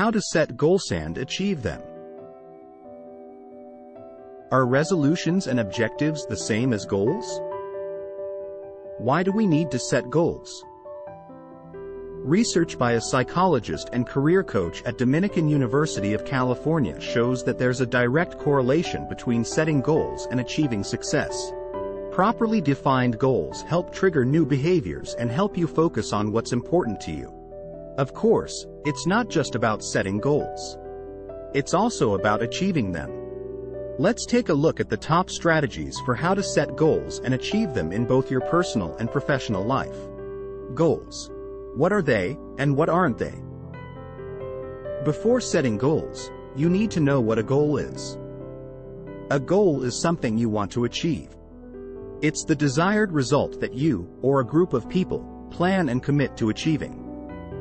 How to set goals and achieve them. Are resolutions and objectives the same as goals? Why do we need to set goals? Research by a psychologist and career coach at Dominican University of California shows that there's a direct correlation between setting goals and achieving success. Properly defined goals help trigger new behaviors and help you focus on what's important to you. Of course, it's not just about setting goals. It's also about achieving them. Let's take a look at the top strategies for how to set goals and achieve them in both your personal and professional life. Goals. What are they, and what aren't they? Before setting goals, you need to know what a goal is. A goal is something you want to achieve. It's the desired result that you, or a group of people, plan and commit to achieving.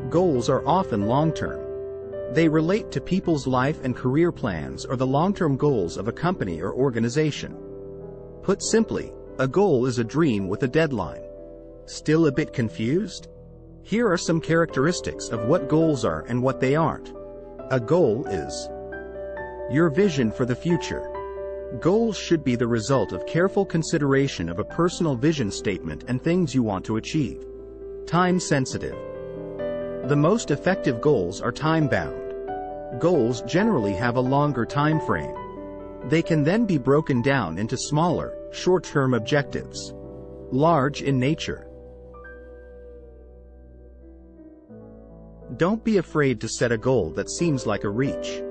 Goals are often long-term. They relate to people's life and career plans or the long-term goals of a company or organization. Put simply, a goal is a dream with a deadline. Still a bit confused? Here are some characteristics of what goals are and what they aren't. A goal is your vision for the future. Goals should be the result of careful consideration of a personal vision statement and things you want to achieve. Time-sensitive. The most effective goals are time-bound. Goals generally have a longer time frame. They can then be broken down into smaller, short-term objectives. Large in nature. Don't be afraid to set a goal that seems like a reach.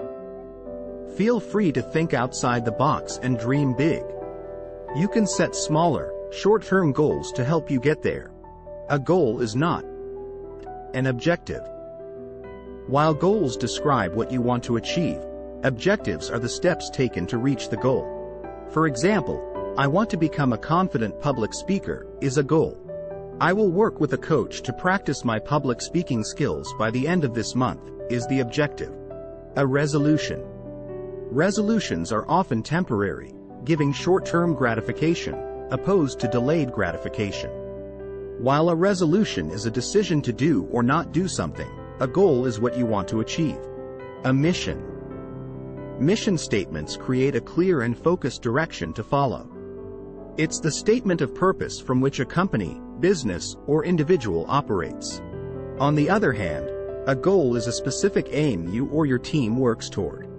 Feel free to think outside the box and dream big. You can set smaller, short-term goals to help you get there. A goal is not an objective. While goals describe what you want to achieve, objectives are the steps taken to reach the goal. For example, I want to become a confident public speaker is a goal. I will work with a coach to practice my public speaking skills by the end of this month is the objective. A resolution. Resolutions are often temporary, giving short-term gratification, opposed to delayed gratification. While a resolution is a decision to do or not do something, a goal is what you want to achieve. A mission. Mission statements create a clear and focused direction to follow. It's the statement of purpose from which a company, business, or individual operates. On the other hand, a goal is a specific aim you or your team works toward.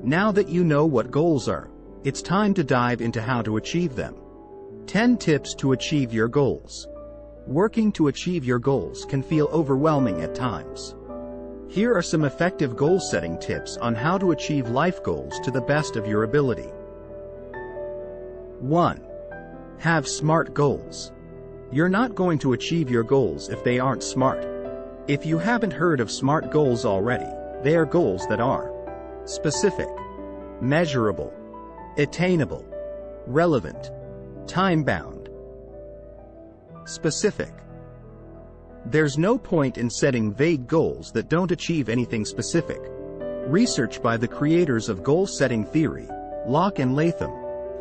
Now that you know what goals are, it's time to dive into how to achieve them. 10 tips to achieve your goals. Working to achieve your goals can feel overwhelming at times. Here are some effective goal-setting tips on how to achieve life goals to the best of your ability. 1. Have SMART goals. You're not going to achieve your goals if they aren't SMART. If you haven't heard of SMART goals already, they are goals that are specific, measurable, attainable, relevant, time-bound. Specific. There's no point in setting vague goals that don't achieve anything specific. Research by the creators of goal-setting theory, Locke and Latham,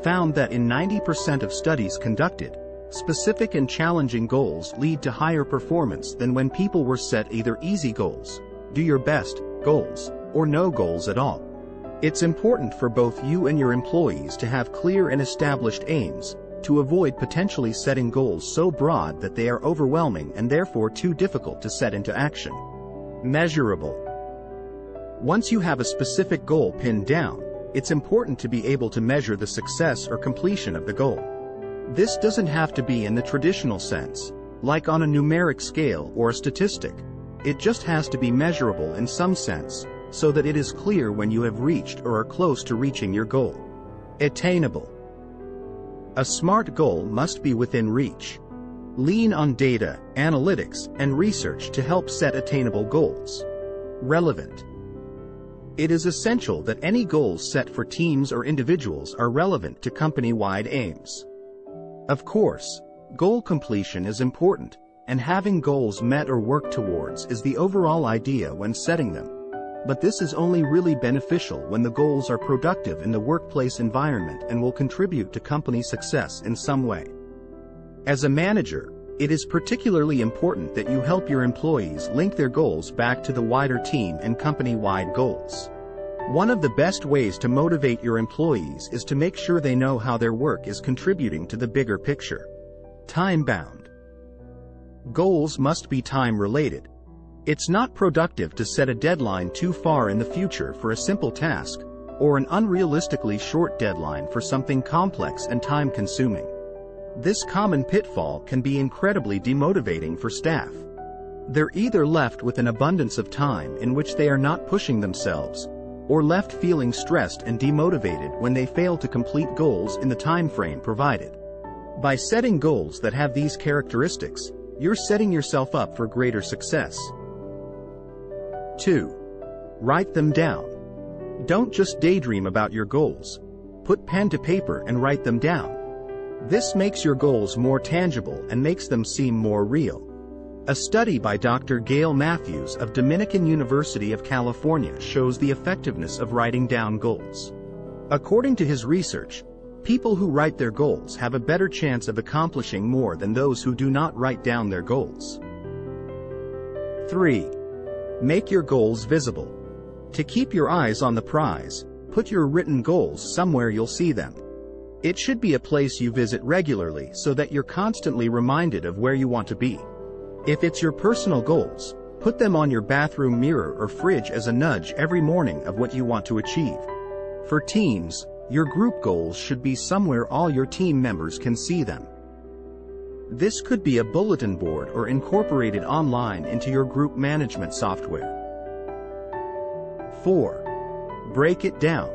found that in 90% of studies conducted, specific and challenging goals lead to higher performance than when people were set either easy goals, do your best goals, or no goals at all. It's important for both you and your employees to have clear and established aims, to avoid potentially setting goals so broad that they are overwhelming and therefore too difficult to set into action. Measurable. Once you have a specific goal pinned down, it's important to be able to measure the success or completion of the goal. This doesn't have to be in the traditional sense, like on a numeric scale or a statistic. It just has to be measurable in some sense, so that it is clear when you have reached or are close to reaching your goal. Attainable. A SMART goal must be within reach. Lean on data, analytics, and research to help set attainable goals. Relevant. It is essential that any goals set for teams or individuals are relevant to company-wide aims. Of course, goal completion is important, and having goals met or worked towards is the overall idea when setting them. But this is only really beneficial when the goals are productive in the workplace environment and will contribute to company success in some way. As a manager, It is particularly important that you help your employees link their goals back to the wider team and company-wide goals. One of the best ways to motivate your employees is to make sure they know how their work is contributing to the bigger picture. Time-bound. Goals must be time-related. It's not productive to set a deadline too far in the future for a simple task, or an unrealistically short deadline for something complex and time-consuming. This common pitfall can be incredibly demotivating for staff. They're either left with an abundance of time in which they are not pushing themselves, or left feeling stressed and demotivated when they fail to complete goals in the time frame provided. By setting goals that have these characteristics, you're setting yourself up for greater success. 2. Write them down. Don't just daydream about your goals. Put pen to paper and write them down. This makes your goals more tangible and makes them seem more real. A study by Dr. Gail Matthews of Dominican University of California shows the effectiveness of writing down goals. According to his research, people who write their goals have a better chance of accomplishing more than those who do not write down their goals. 3. Make your goals visible. To keep your eyes on the prize, put your written goals somewhere you'll see them. It should be a place you visit regularly so that you're constantly reminded of where you want to be. If it's your personal goals, put them on your bathroom mirror or fridge as a nudge every morning of what you want to achieve. For teams, your group goals should be somewhere all your team members can see them. This could be a bulletin board or incorporated online into your group management software. 4. Break it down.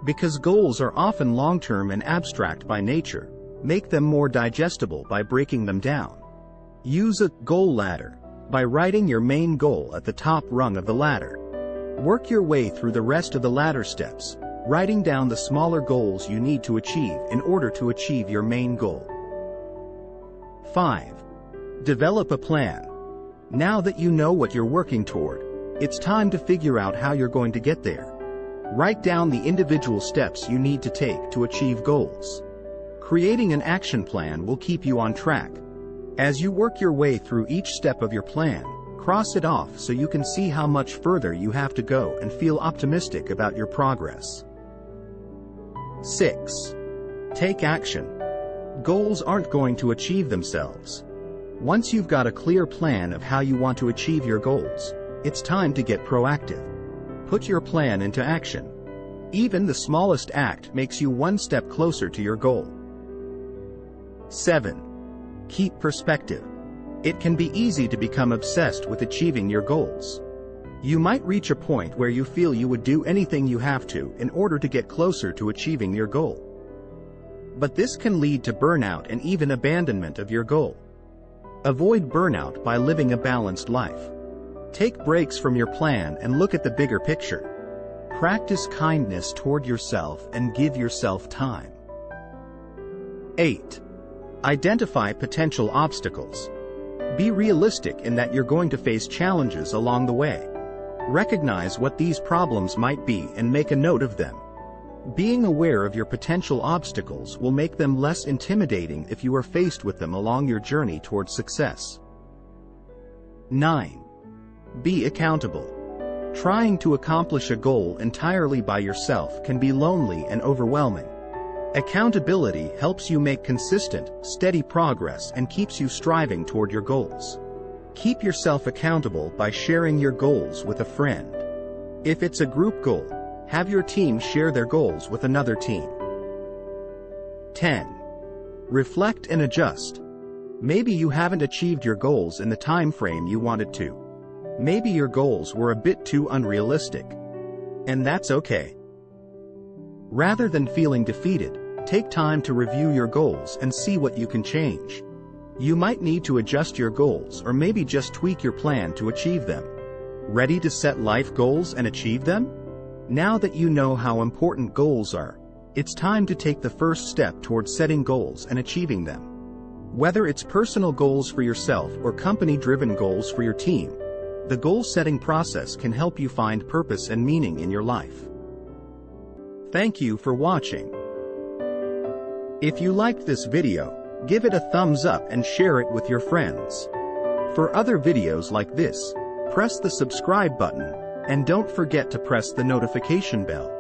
Because goals are often long-term and abstract by nature, make them more digestible by breaking them down. Use a goal ladder by writing your main goal at the top rung of the ladder. Work your way through the rest of the ladder steps, writing down the smaller goals you need to achieve in order to achieve your main goal. 5. Develop a plan. Now that you know what you're working toward, it's time to figure out how you're going to get there. Write down the individual steps you need to take to achieve goals. Creating an action plan will keep you on track. As you work your way through each step of your plan, cross it off so you can see how much further you have to go and feel optimistic about your progress. 6. Take action. Goals aren't going to achieve themselves. Once you've got a clear plan of how you want to achieve your goals, it's time to get proactive. Put your plan into action. Even the smallest act makes you one step closer to your goal. 7. Keep perspective. It can be easy to become obsessed with achieving your goals. You might reach a point where you feel you would do anything you have to in order to get closer to achieving your goal. But this can lead to burnout and even abandonment of your goal. Avoid burnout by living a balanced life. Take breaks from your plan and look at the bigger picture. Practice kindness toward yourself and give yourself time. 8. Identify potential obstacles. Be realistic in that you're going to face challenges along the way. Recognize what these problems might be and make a note of them. Being aware of your potential obstacles will make them less intimidating if you are faced with them along your journey towards success. 9. Be accountable. Trying to accomplish a goal entirely by yourself can be lonely and overwhelming. Accountability helps you make consistent, steady progress and keeps you striving toward your goals. Keep yourself accountable by sharing your goals with a friend. If it's a group goal, have your team share their goals with another team. 10. Reflect and adjust. Maybe you haven't achieved your goals in the time frame you wanted to. Maybe your goals were a bit too unrealistic. And that's okay. Rather than feeling defeated, take time to review your goals and see what you can change. You might need to adjust your goals or maybe just tweak your plan to achieve them. Ready to set life goals and achieve them? Now that you know how important goals are, it's time to take the first step towards setting goals and achieving them. Whether it's personal goals for yourself or company-driven goals for your team, the goal-setting process can help you find purpose and meaning in your life. Thank you for watching. If you liked this video, Give it a thumbs up and share it with your friends. For other videos like this, press the subscribe button, and don't forget to press the notification bell.